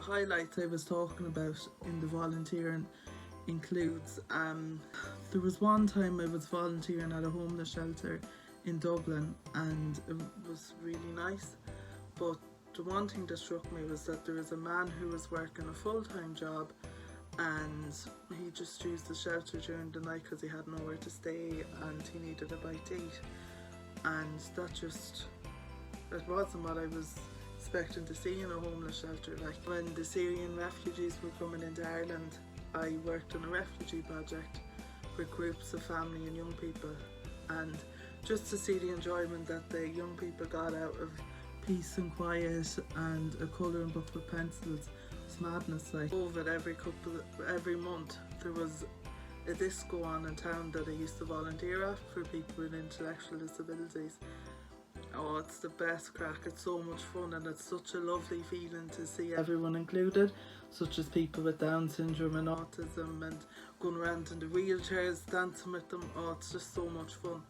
highlights I was talking about in the volunteering includes there was one time I was volunteering at a homeless shelter in Dublin, and it was really nice, but the one thing that struck me was that there was a man who was working a full-time job, and he just used the shelter during the night because he had nowhere to stay and he needed a bite to eat. And it wasn't what I was expecting to see in a homeless shelter. Like when the Syrian refugees were coming into Ireland, I worked on a refugee project with groups of family and young people, and just to see the enjoyment that the young people got out of peace and quiet and a colouring book with pencils, it's madness. Like over every month there was a disco on in town that I used to volunteer at for people with intellectual disabilities. Oh, it's the best crack, it's so much fun, and it's such a lovely feeling to see everyone included, such as people with Down syndrome and autism, and going around in the wheelchairs, dancing with them. Oh, it's just so much fun,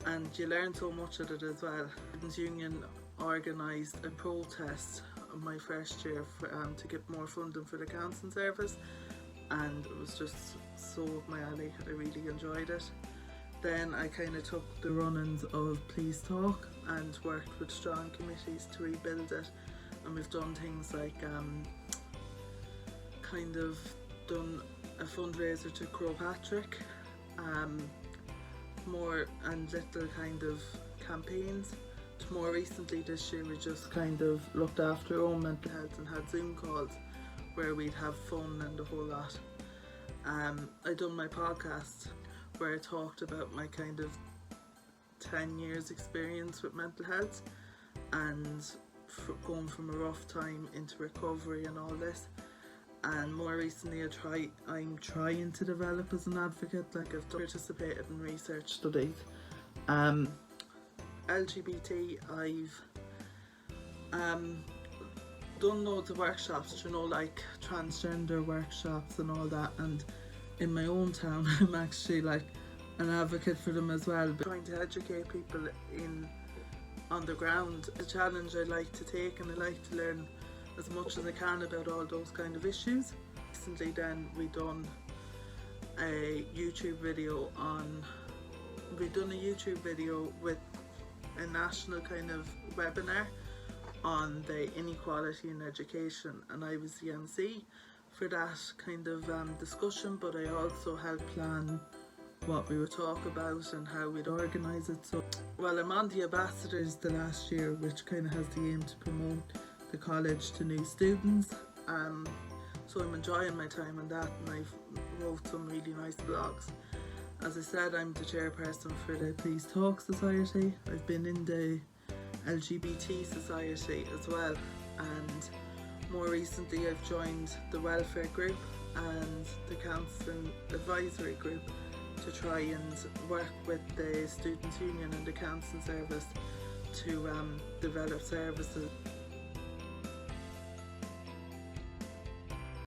and you learn so much of it as well. Students' Union organised a protest my first year to get more funding for the counselling service, and it was just so up my alley. I really enjoyed it. Then I kind of took the run-ins of Please Talk and worked with strong committees to rebuild it, and we've done things like kind of done a fundraiser to Croagh Patrick, more and little kind of campaigns. More recently this year we just kind of looked after our own mental health and had Zoom calls where we'd have fun and a whole lot. I done my podcast where I talked about my kind of 10 years experience with mental health and going from a rough time into recovery and all this. And more recently I'm trying to develop as an advocate. Like I've participated in research studies. LGBT, I've done loads of workshops, you know, like transgender workshops and all that, and in my own town I'm actually like an advocate for them as well, but trying to educate people on the ground. A challenge I like to take, and I like to learn as much as I can about all those kind of issues. Recently then we done a YouTube video with a national kind of webinar on the inequality in education, and I was the MC for that kind of discussion, but I also helped plan what we would talk about and how we'd organise it. So, well, I'm on the Ambassadors the last year, which kind of has the aim to promote the college to new students. So I'm enjoying my time on that, and I've wrote some really nice blogs. As I said, I'm the chairperson for the Please Talk Society. I've been in the LGBT Society as well, and more recently I've joined the Welfare Group and the Counselling Advisory Group to try and work with the Students' Union and the Counselling Service to develop services.